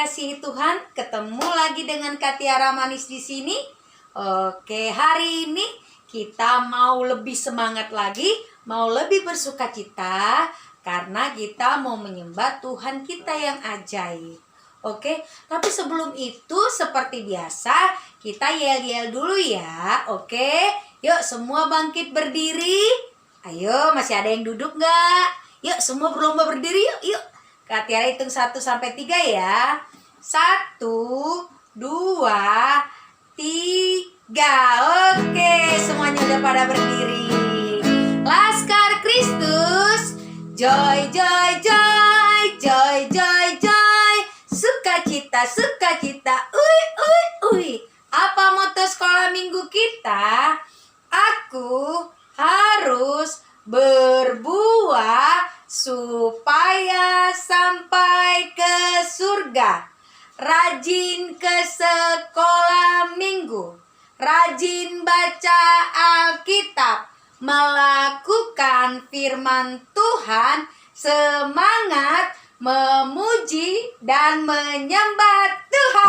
dikasihi Tuhan, ketemu lagi dengan Kak Tiara manis di sini. Oke, hari ini kita mau lebih semangat lagi, mau lebih bersukacita karena kita mau menyembah Tuhan kita yang ajaib. Oke, tapi sebelum itu seperti biasa kita yel-yel dulu ya. Oke, yuk semua bangkit berdiri. Ayo, masih ada yang duduk nggak? Yuk semua berlomba berdiri yuk. Kak Tiara hitung 1 sampai 3 ya. 1, 2, 3. Oke, semuanya udah pada berdiri. Laskar Kristus, joy, joy, joy, joy, joy, joy. Sukacita, sukacita, ui. Apa moto sekolah minggu kita? Aku harus berbuah supaya sampai ke surga. Rajin ke sekolah minggu, rajin baca Alkitab, melakukan firman Tuhan, semangat memuji dan menyembah Tuhan.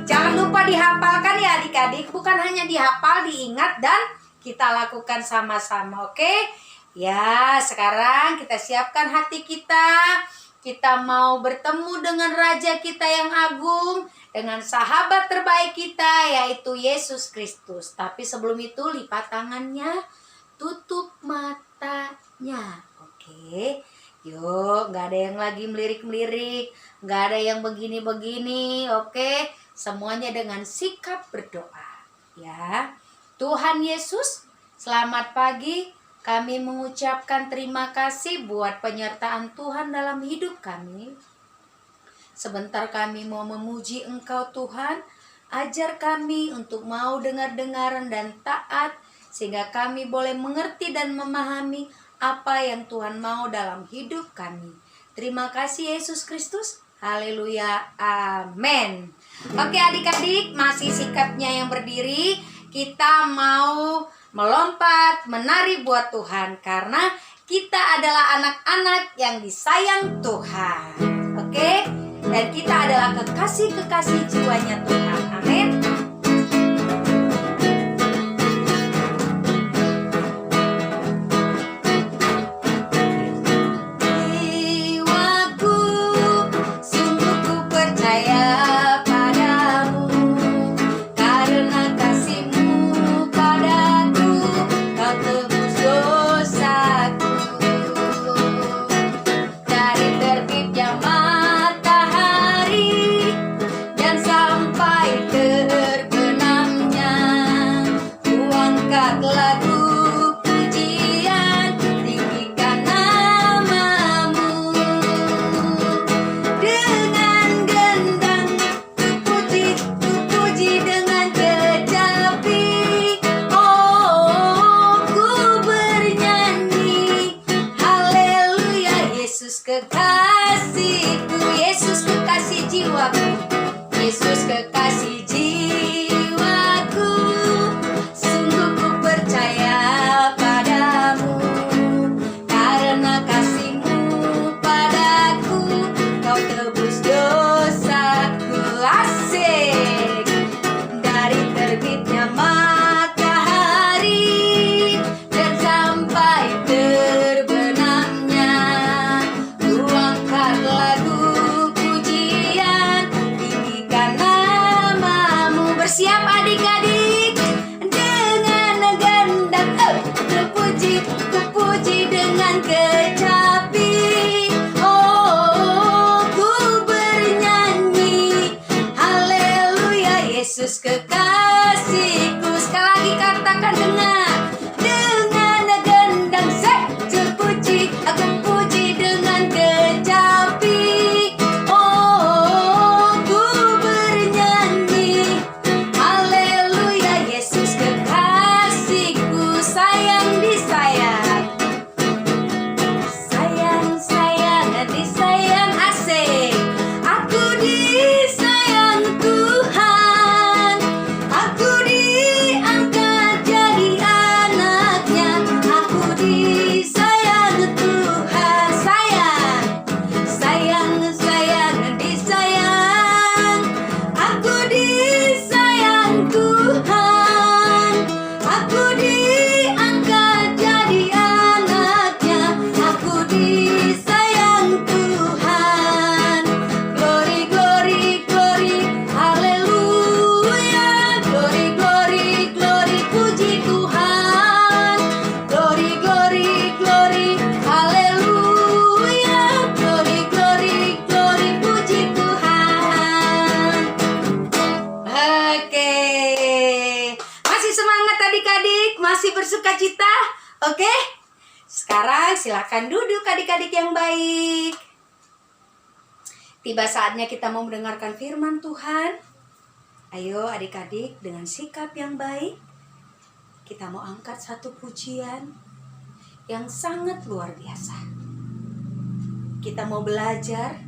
Jangan lupa dihafalkan ya adik-adik, bukan hanya dihafal, diingat dan kita lakukan sama-sama, oke? Ya, sekarang kita siapkan hati kita. Kita mau bertemu dengan Raja kita yang agung, dengan sahabat terbaik kita, yaitu Yesus Kristus. Tapi sebelum itu, lipat tangannya, tutup matanya. Oke, yuk, gak ada yang lagi melirik-melirik, gak ada yang begini-begini, oke? Semuanya dengan sikap berdoa, ya. Tuhan Yesus, selamat pagi. Kami mengucapkan terima kasih buat penyertaan Tuhan dalam hidup kami. Sebentar kami mau memuji Engkau Tuhan. Ajar kami untuk mau dengar-dengaran dan taat, sehingga kami boleh mengerti dan memahami apa yang Tuhan mau dalam hidup kami. Terima kasih Yesus Kristus. Haleluya. Amin. Oke adik-adik, masih sikapnya yang berdiri. Kita mau melompat, menari buat Tuhan karena kita adalah anak-anak yang disayang Tuhan. Oke? Dan kita adalah kekasih-kekasih jiwanya Tuhan. Amin. Jiwaku, sungguh ku percaya padamu, karena kasih-Mu padaku, Kau tebus dosaku. Dari terbitnya matahari dan sampai terbenamnya, ku angkat lagu pujian, tinggikan nama-Mu. Dengan gendang ku puji dengan kecapi. Oh, ku bernyanyi, haleluya. Yesus kekasihku, Yesus kekasih jiwaku, Yesus kekasih jiwaku. Sungguh ku percaya padamu, karena kasih-Mu padaku, Kau tebus dosaku. Asik. Dari terbitnya matahari dan sampai terbenamnya, ku angkat lagu pujian, tinggikan nama-Mu. Bersiap adik-adik, dengan gendang terpuji, ku puji dengan kecapi. Oh, ku bernyanyi, haleluya. Yesus kekasihku. Sekali lagi katakan dengan gendang terpuji, aku puji dengan kecapi. Oh, ku bernyanyi, haleluya. Yesus kekasihku, sayang disayang, sayang disayang, asik. Aku disayang Tuhan, Oke? Sekarang silakan duduk adik-adik yang baik. Tiba saatnya kita mau mendengarkan firman Tuhan. Ayo adik-adik, dengan sikap yang baik kita mau angkat satu pujian yang sangat luar biasa. Kita mau belajar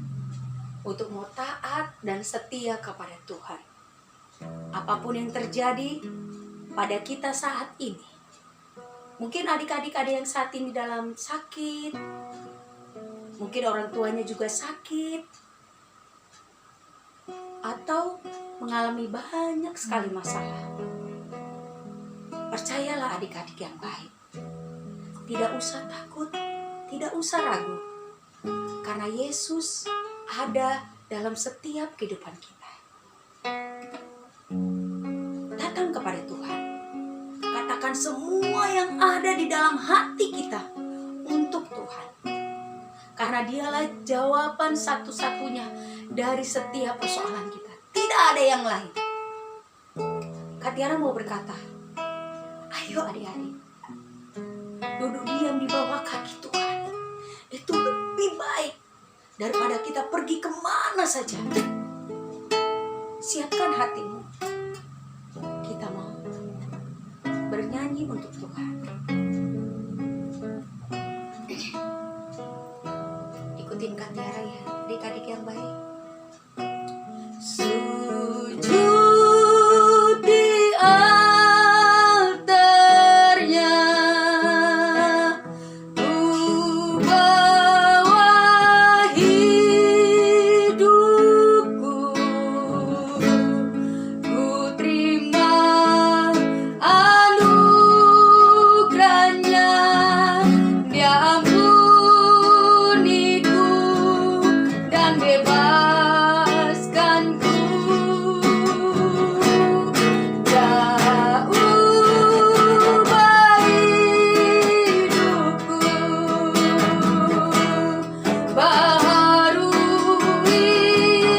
untuk mau taat dan setia kepada Tuhan. Apapun yang terjadi pada kita saat ini. Mungkin adik-adik ada yang saat ini dalam sakit. Mungkin orang tuanya juga sakit. Atau mengalami banyak sekali masalah. Percayalah adik-adik yang baik. Tidak usah takut, tidak usah ragu. Karena Yesus ada dalam setiap kehidupan kita. Datang kepada Tuhan. Katakan semua yang ada di dalam hati kita untuk Tuhan. Karena dialah jawaban satu-satunya dari setiap persoalan kita. Tidak ada yang lain. Kak Tiara mau berkata, ayo adik-adik, duduk diam di bawah kaki Tuhan. Itu lebih baik daripada kita pergi kemana saja. Siapkan hatimu. Kita mau bernyanyi untuk Tuhan. Ikutin Kak Tiara ya, adik-adik yang baik. Sujud di altarnya, ku bawa hidupku, ku terima anugerahnya, Dia ampuniku dan bebaskanku. Jauh baik hidupku, baharui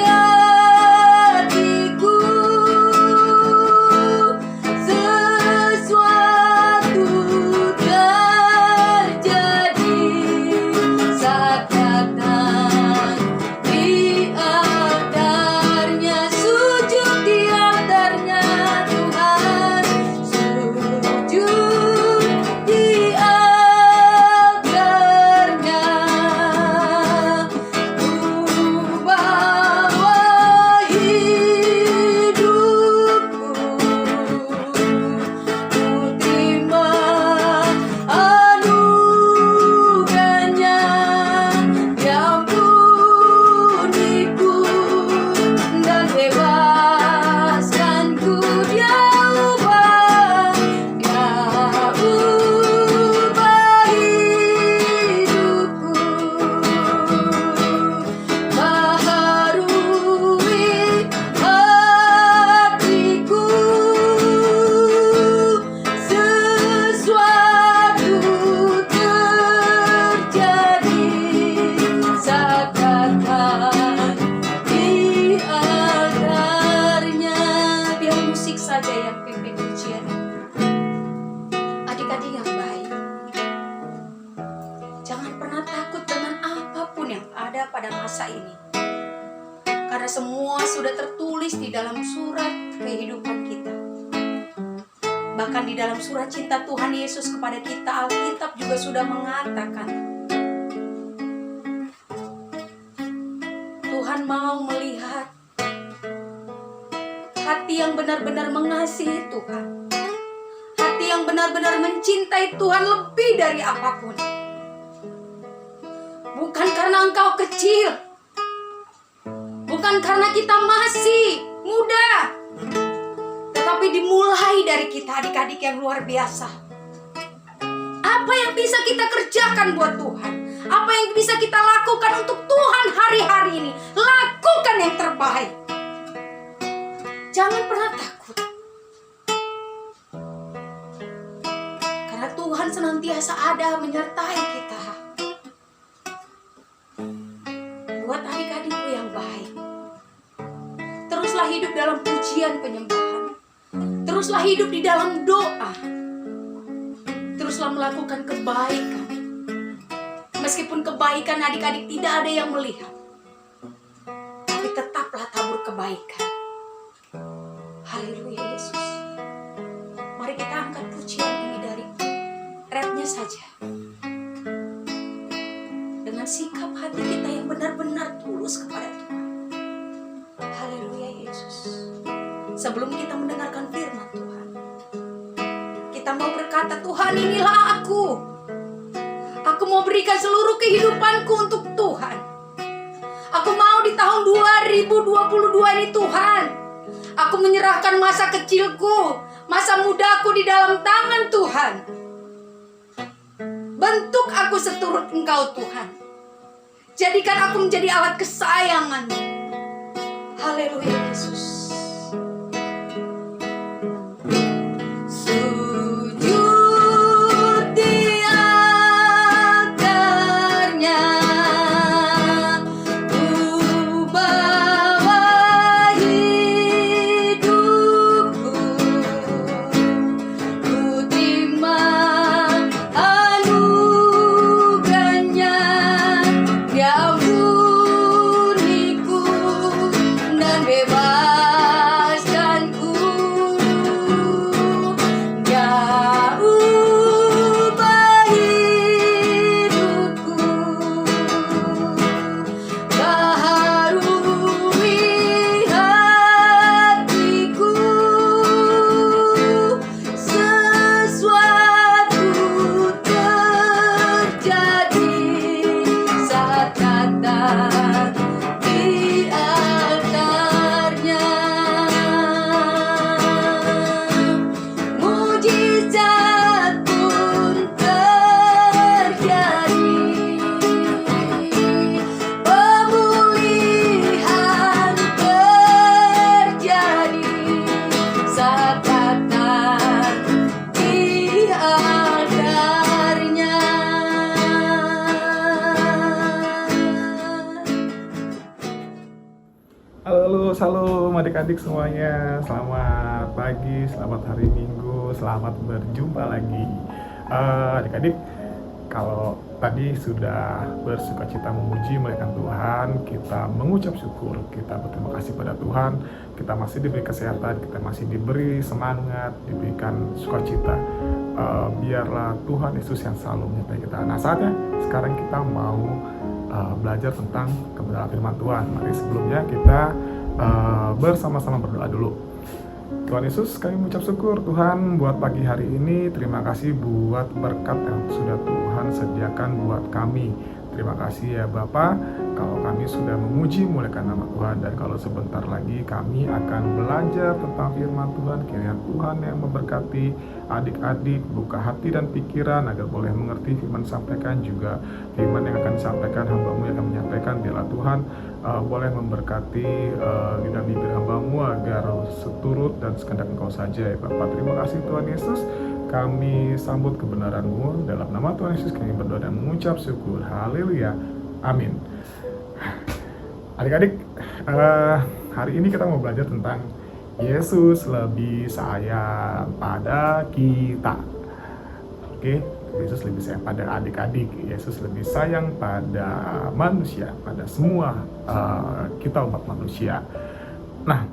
hatiku, sesuatu terjadi saat datang di altarnya. Sujud di altarnya Tuhan, sujud di altarnya, ku bawa hidupku, ku terima anugerahnya, Dia ampuniku dan bebaskanku. Dia ubah hidupku, baharui hatiku, sesuatu terjadi saat datang di altarnya. Biar musik saja yang pimpin pujian. Adik-adik yang baik, jangan pernah takut dengan apapun yang ada pada masa ini. Karena semua sudah tertulis di dalam surat kehidupan kita. Bahkan di dalam surat cinta Tuhan Yesus kepada kita, Alkitab juga sudah mengatakan, Tuhan mau melihat hati yang benar-benar mengasihi Tuhan. Hati yang benar-benar mencintai Tuhan lebih dari apapun. Bukan karena engkau kecil, bukan karena kita masih muda, tetapi dimulai dari kita adik-adik yang luar biasa. Apa yang bisa kita kerjakan buat Tuhan? Apa yang bisa kita lakukan untuk Tuhan hari-hari ini? Lakukan yang terbaik. Jangan pernah takut. Karena Tuhan senantiasa ada menyertai kita. Buat adik-adikku yang baik, teruslah hidup dalam pujian penyembahan. Teruslah hidup di dalam doa. Teruslah teruslah melakukan kebaikan. Meskipun kebaikan adik-adik tidak ada yang melihat, tapi tetaplah tabur kebaikan. Haleluya Yesus. Mari kita angkat pujian ini dari rapnya saja. Dengan sikap hati kita yang benar-benar tulus kepada Tuhan. Haleluya Yesus. Sebelum kita mendengarkan firman Tuhan, kita mau berkata, Tuhan, inilah aku. Aku mau berikan seluruh kehidupanku untuk Tuhan. Aku mau di tahun 2022 ini Tuhan, aku menyerahkan masa kecilku, masa mudaku di dalam tangan Tuhan. Bentuk aku seturut Engkau Tuhan. Jadikan aku menjadi alat kesayangan-Mu. Haleluya Yesus. Salam adik-adik semuanya, selamat pagi, selamat hari Minggu, selamat berjumpa lagi. Adik-adik, kalau tadi sudah bersukacita memuji memuliakan Tuhan, kita mengucap syukur, kita berterima kasih pada Tuhan, kita masih diberi kesehatan, kita masih diberi semangat, diberikan sukacita. Biarlah Tuhan Yesus yang selalu menyertai kita. Nah, saatnya sekarang kita mau belajar tentang kebenaran firman Tuhan. Mari sebelumnya kita bersama-sama berdoa dulu. Tuhan Yesus, kami mengucap syukur Tuhan buat pagi hari ini. Terima kasih buat berkat yang sudah Tuhan sediakan buat kami. Terima kasih ya Bapa, kalau kami sudah memuji memuliakan nama Tuhan. Dan kalau sebentar lagi kami akan belajar tentang firman Tuhan, kiranya Tuhan yang memberkati adik-adik, buka hati dan pikiran agar boleh mengerti firman sampaikan, juga firman yang akan disampaikan hamba-Mu yang akan menyampaikan. Biarlah Tuhan boleh memberkati lidah bibir hamba-Mu agar seturut dan sekehendak Engkau saja ya Bapak. Terima kasih Tuhan Yesus, kami sambut kebenaran-Mu. Dalam nama Tuhan Yesus kami berdoa dan mengucap syukur. Haleluya, amin. Adik-adik, hari ini kita mau belajar tentang Yesus lebih sayang pada kita. Oke, Yesus lebih sayang pada adik-adik. Yesus lebih sayang pada manusia, pada semua kita umat manusia. Nah,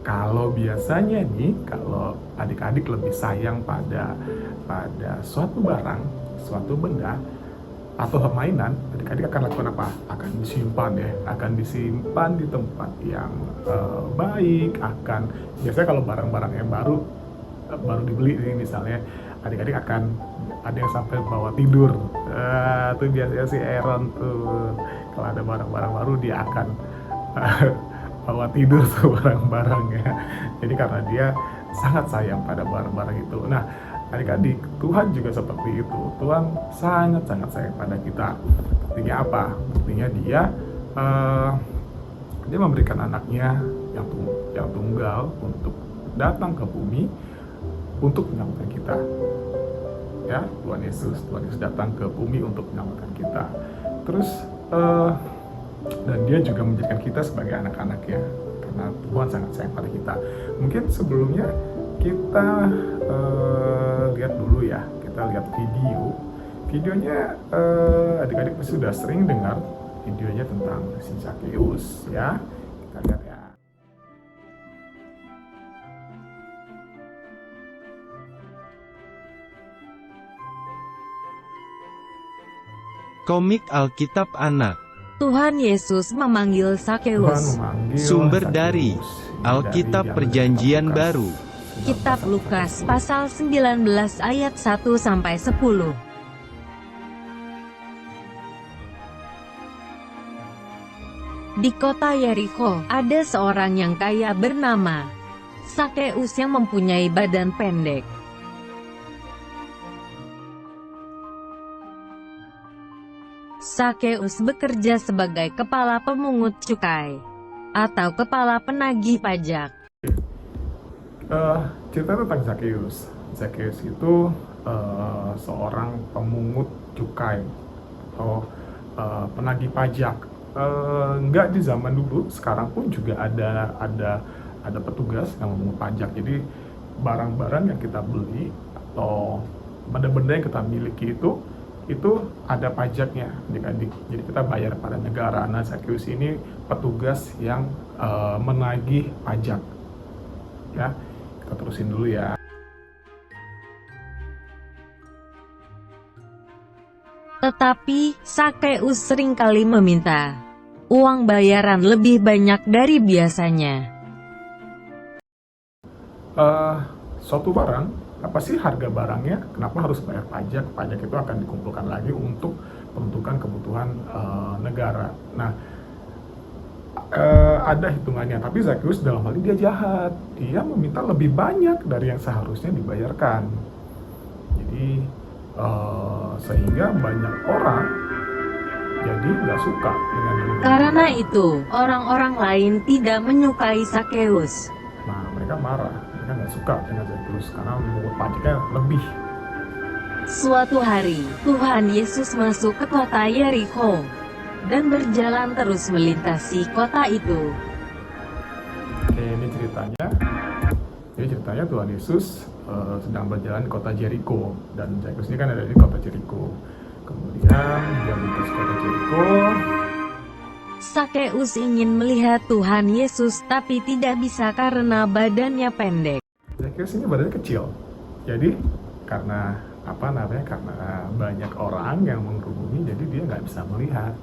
kalau biasanya nih, kalau adik-adik lebih sayang pada suatu barang, suatu benda, atau permainan, adik-adik akan lakukan apa? Akan disimpan ya, akan disimpan di tempat yang baik. Biasanya kalau barang-barang yang baru dibeli ini misalnya, adik-adik akan ada yang sampai bawa tidur. Itu biasanya si Aaron tuh, kalau ada barang-barang baru dia akan bawa tidur tuh barang-barangnya. Jadi karena dia sangat sayang pada barang-barang itu. Nah, adik-adik, Tuhan juga seperti itu. Tuhan sangat-sangat sayang pada kita. Buktinya apa? Buktinya dia memberikan anaknya yang tunggal untuk datang ke bumi untuk menyelamatkan kita. Ya, Tuhan Yesus datang ke bumi untuk menyelamatkan kita. Terus dan dia juga menjadikan kita sebagai anak-anaknya, karena Tuhan sangat sayang pada kita. Mungkin sebelumnya kita lihat dulu ya, kita kita lihat videonya. Adik-adik pasti sudah sering dengar videonya tentang si Zakeus ya. Kita lihat ya. Komik Alkitab Anak. Tuhan Yesus memanggil Tuhan Zakeus. memanggil Sumber Zakeus dari Alkitab Perjanjian Baru. Kitab Lukas pasal 19 ayat 1-10. Di kota Yeriko, ada seorang yang kaya bernama Zakeus yang mempunyai badan pendek. Zakeus bekerja sebagai kepala pemungut cukai atau kepala penagih pajak. Cerita tentang Zakeus. Zakeus itu seorang pemungut cukai atau penagih pajak. Nggak di zaman dulu, sekarang pun juga ada petugas yang memungut pajak. Jadi barang-barang yang kita beli atau benda-benda yang kita miliki itu ada pajaknya, adik-adik. Jadi kita bayar pada negara. Nah, Zakeus ini petugas yang menagih pajak. Ya, kita terusin dulu ya. Tetapi Zakeus seringkali meminta uang bayaran lebih banyak dari biasanya. Suatu barang, apa sih harga barangnya? Kenapa harus bayar pajak? Pajak itu akan dikumpulkan lagi untuk menentukan kebutuhan negara. Nah, ada hitungannya. Tapi Zakeus dalam hal ini dia jahat. Dia meminta lebih banyak dari yang seharusnya dibayarkan. Jadi sehingga banyak orang jadi nggak suka dengan yang Karena itu, orang-orang lain tidak menyukai Zakeus. Nah, mereka marah. Mereka nggak suka dengan Zakeus karena menurut pajaknya lebih. Suatu hari, Tuhan Yesus masuk ke kota Yeriko dan berjalan terus melintasi kota itu. Oke, ini ceritanya. Jadi ceritanya Tuhan Yesus sedang berjalan di kota Jericho, dan Zakeus ini kan ada di kota Jericho. Kemudian dia melintas kota Jericho. Zakeus ingin melihat Tuhan Yesus tapi tidak bisa karena badannya pendek. Zakeus ini badannya kecil. Jadi karena karena banyak orang yang mengerumuni, jadi dia nggak bisa melihat.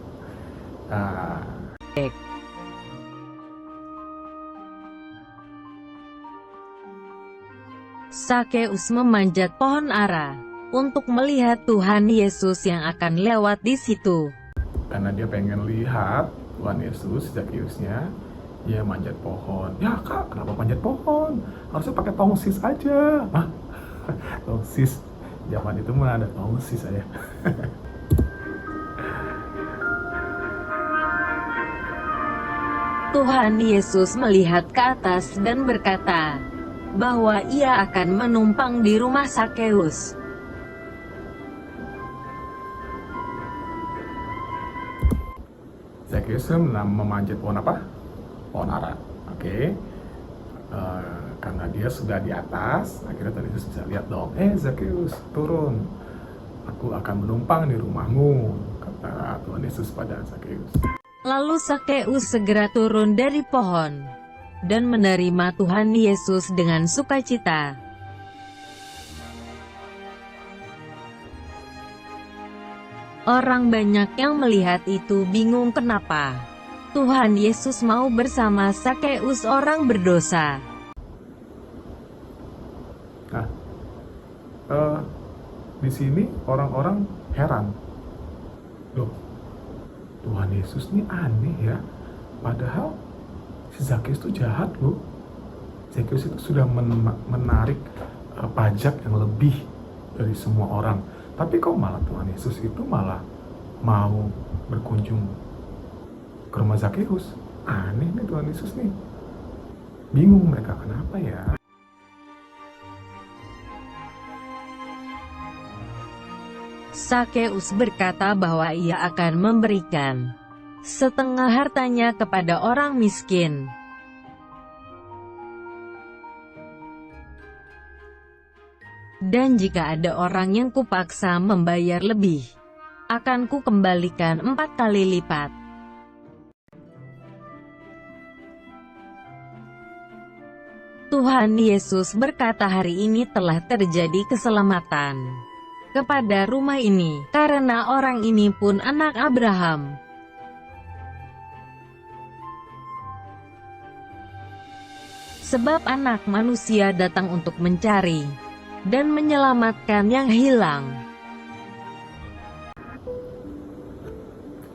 Zakeus memanjat pohon ara untuk melihat Tuhan Yesus yang akan lewat di situ. Karena dia pengen lihat Tuhan Yesus, Zakeusnya, dia manjat pohon. Ya kak, kenapa manjat pohon? Harusnya pakai tongsis aja. Hah? Tongsis? Zaman itu mah ada tongsis aja. Tuhan Yesus melihat ke atas dan berkata bahwa ia akan menumpang di rumah Zakeus. Zakeus memanjat pohon apa? Pohon ara. Oke. Karena dia sudah di atas, akhirnya Tuhan Yesus bisa lihat dong. Zakeus, turun. Aku akan menumpang di rumahmu, kata Tuhan Yesus pada Zakeus. Lalu Zakeus segera turun dari pohon dan menerima Tuhan Yesus dengan sukacita. Orang banyak yang melihat itu bingung kenapa Tuhan Yesus mau bersama Zakeus, orang berdosa. Nah, di sini orang-orang heran. Loh, Tuhan Yesus ini aneh ya. Padahal si Zakeus itu jahat loh. Zakeus itu sudah menarik pajak yang lebih dari semua orang. Tapi kok malah Tuhan Yesus itu malah mau berkunjung ke rumah Zakeus? Aneh nih Tuhan Yesus nih. Bingung mereka, kenapa ya? Zakeus berkata bahwa ia akan memberikan setengah hartanya kepada orang miskin. Dan jika ada orang yang kupaksa membayar lebih, akan kukembalikan 4 kali lipat. Tuhan Yesus berkata, hari ini telah terjadi keselamatan kepada rumah ini, karena orang ini pun anak Abraham. Sebab anak manusia datang untuk mencari dan menyelamatkan yang hilang.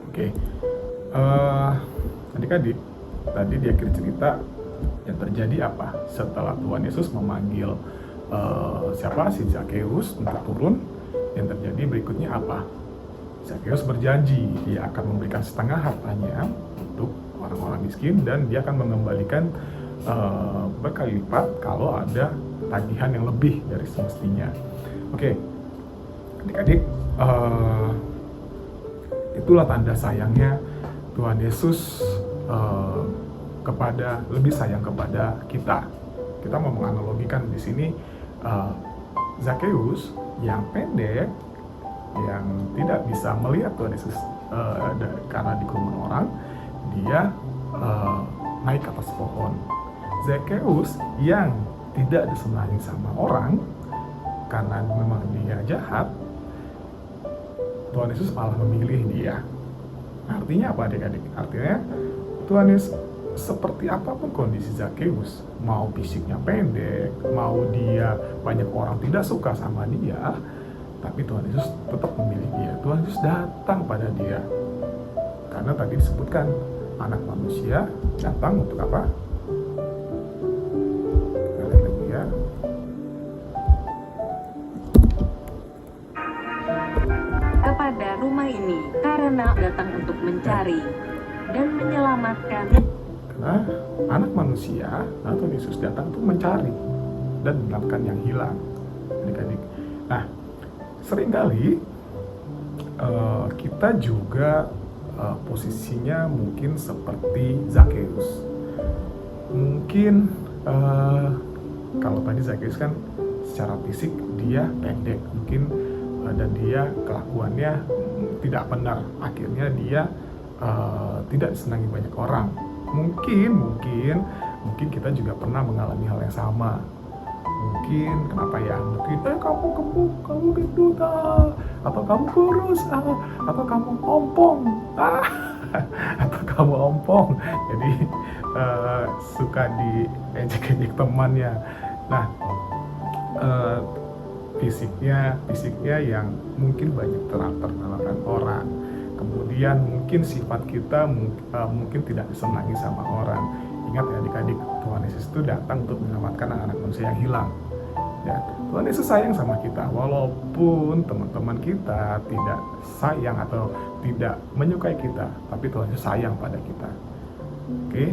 Oke, adik-adik, tadi di akhir cerita yang terjadi apa? Setelah Tuhan Yesus memanggil si Zakheus untuk turun, yang terjadi berikutnya apa? Zakheus berjanji dia akan memberikan setengah hartanya untuk orang-orang miskin, dan dia akan mengembalikan berkali lipat kalau ada tagihan yang lebih dari semestinya. Oke, adik-adik, itulah tanda sayangnya Tuhan Yesus lebih sayang kepada kita. Kita mau menganalogikan di sini Zakheus yang pendek, yang tidak bisa melihat Tuhan Yesus karena di kerumunan orang, dia naik ke atas pohon. Zakheus yang tidak disenangi sama orang karena memang dia jahat, Tuhan Yesus malah memilih dia. Artinya apa, adik-adik? Artinya Tuhan Yesus, seperti apapun kondisi Zakheus, mau fisiknya pendek, mau dia banyak orang tidak suka sama dia, tapi Tuhan Yesus tetap memilih dia. Tuhan Yesus datang pada dia karena tadi disebutkan anak manusia datang untuk apa? Kepada rumah ini, karena datang untuk mencari dan menyelamatkan. Karena anak manusia, Tuhan Yesus datang untuk mencari dan menyelamatkan yang hilang, adik-adik. Nah, seringkali kita juga posisinya mungkin seperti Zakheus. Mungkin kalau tadi Zakheus kan secara fisik dia pendek, mungkin dan dia kelakuannya tidak benar, akhirnya dia tidak disenangi banyak orang. Mungkin kita juga pernah mengalami hal yang sama. Mungkin kenapa ya? Mungkin kamu gemuk, kamu gendut, atau kamu kurus, atau kamu ompong, atau kamu ompong. Jadi suka diejek-ejek temannya. Nah, fisiknya yang mungkin banyak terkalahkan orang. Kemudian mungkin sifat kita mungkin tidak disenangi sama orang. Ingat ya adik-adik, Tuhan Yesus itu datang untuk menyelamatkan anak manusia yang hilang. Ya, Tuhan Yesus sayang sama kita, walaupun teman-teman kita tidak sayang atau tidak menyukai kita, tapi Tuhan Yesus sayang pada kita. Oke,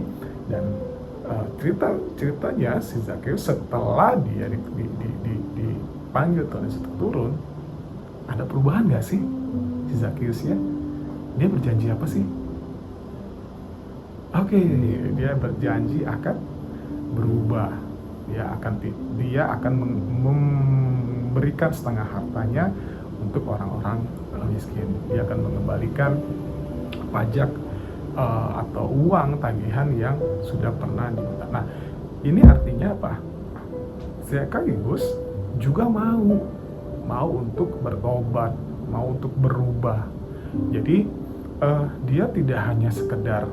dan ceritanya si Zakheus setelah dia dipanggil Tuhan Yesus turun, ada perubahan nggak sih si Zakheusnya? Dia berjanji apa sih? Oke, dia berjanji akan berubah. Dia akan memberikan setengah hartanya untuk orang-orang miskin. Dia akan mengembalikan pajak atau uang tagihan yang sudah pernah diminta. Nah, ini artinya apa? Zakheus juga mau untuk bertobat, mau untuk berubah. Jadi dia tidak hanya sekedar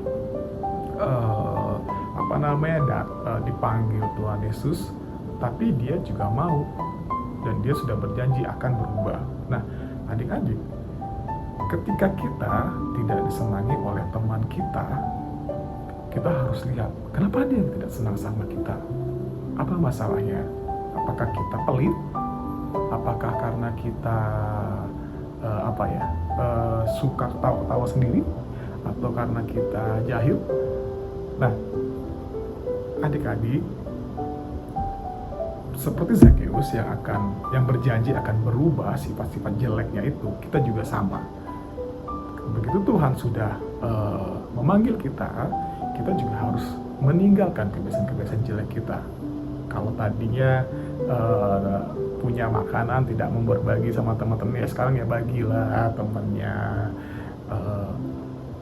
dipanggil Tuhan Yesus, tapi dia juga mau, dan dia sudah berjanji akan berubah. Nah, adik-adik, ketika kita tidak disenangi oleh teman kita harus lihat kenapa dia tidak senang sama kita. Apa masalahnya? Apakah kita pelit? Apakah karena kita suka ketawa-ketawa sendiri, atau karena kita jahil? Nah, adik-adik, seperti Zakheus yang berjanji akan berubah sifat-sifat jeleknya itu, kita juga sama. Begitu Tuhan sudah memanggil kita juga harus meninggalkan kebiasaan-kebiasaan jelek kita. Kalau tadinya punya makanan tidak mau berbagi sama teman-temannya, sekarang ya bagilah temennya.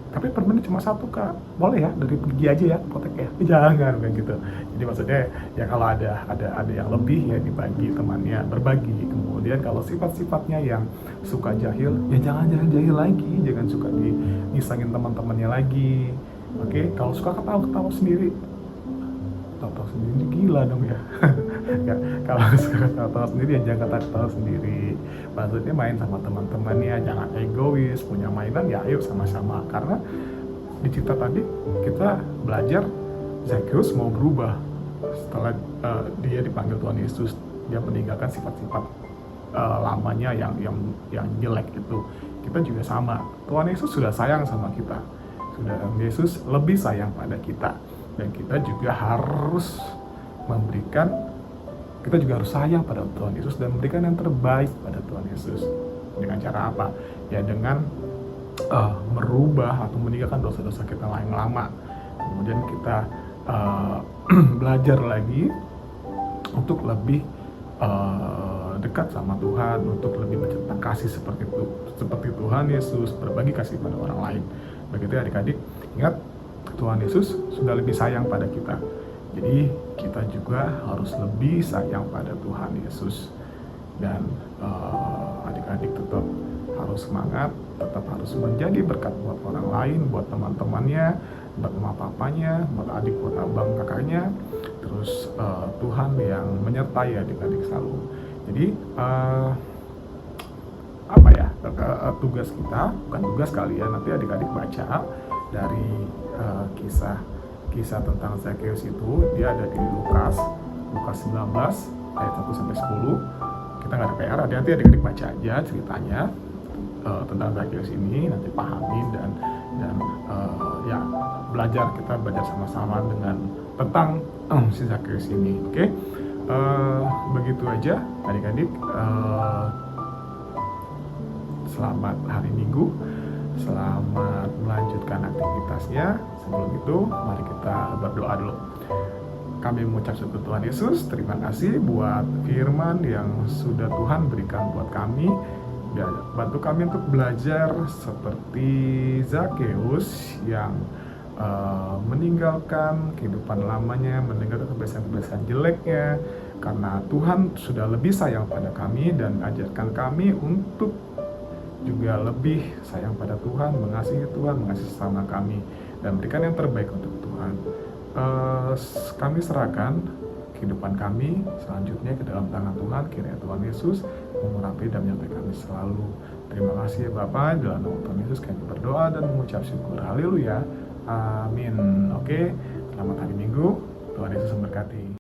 Tapi permennya cuma satu kak, boleh ya dari pergi aja ya potek ya, jangan kayak gitu. Jadi maksudnya ya kalau ada yang lebih ya dibagi temannya, berbagi. Kemudian kalau sifat-sifatnya yang suka jahil ya jangan jahil lagi, jangan suka disangin teman-temannya lagi. Oke, kalau suka ketawa sendiri gila dong ya. Ya, kalau suka ketawa sendiri ya jangan ketawa sendiri. Maksudnya main sama teman-temannya, jangan egois, punya mainan ya ayo sama-sama. Karena di cerita tadi kita belajar Zakheus mau berubah setelah dia dipanggil Tuhan Yesus, dia meninggalkan sifat-sifat lamanya yang jelek itu. Kita juga sama, Tuhan Yesus sudah sayang sama kita, Yesus lebih sayang pada kita. Dan kita juga harus sayang pada Tuhan Yesus dan memberikan yang terbaik pada Tuhan Yesus. Dengan cara apa? Ya dengan merubah atau meninggalkan dosa-dosa kita yang lama. Kemudian kita belajar lagi untuk lebih dekat sama Tuhan, untuk lebih bercerita kasih seperti Tuhan Yesus, berbagi kasih pada orang lain. Begitu ya adik-adik, ingat Tuhan Yesus sudah lebih sayang pada kita. Jadi kita juga harus lebih sayang pada Tuhan Yesus. Dan adik-adik tetap harus semangat, tetap harus menjadi berkat buat orang lain, buat teman-temannya, buat mama papanya, buat adik, buat abang kakaknya. Terus Tuhan yang menyertai adik-adik selalu. Jadi tugas kita, bukan tugas kalian, nanti adik-adik baca dari kisah tentang Zakheus itu, dia ada di Lukas 19 ayat 1-10. Kita nggak ada PR, nanti adik-adik baca aja ceritanya tentang Zakheus ini, nanti pahamin dan kita belajar sama-sama tentang si Zakheus ini. Oke? Begitu aja adik-adik. Selamat hari Minggu, selamat melanjutkan aktivitasnya. Sebelum itu, mari kita berdoa dulu. Kami mengucap syukur Tuhan Yesus, terima kasih buat firman yang sudah Tuhan berikan buat kami. Dan bantu kami untuk belajar seperti Zakheus yang meninggalkan kehidupan lamanya, meninggalkan kebiasaan-kebiasaan jeleknya, karena Tuhan sudah lebih sayang pada kami dan ajarkan kami untuk juga lebih sayang pada Tuhan, mengasihi sesama kami, dan berikan yang terbaik untuk Tuhan. Kami serahkan kehidupan kami selanjutnya ke dalam tangan Tuhan. Kiranya Tuhan Yesus mengurapi dan menyertai kami selalu. Terima kasih ya Bapa, dalam nama Tuhan Yesus kami berdoa dan mengucap syukur. Haleluya, amin. Oke, selamat hari Minggu, Tuhan Yesus memberkati.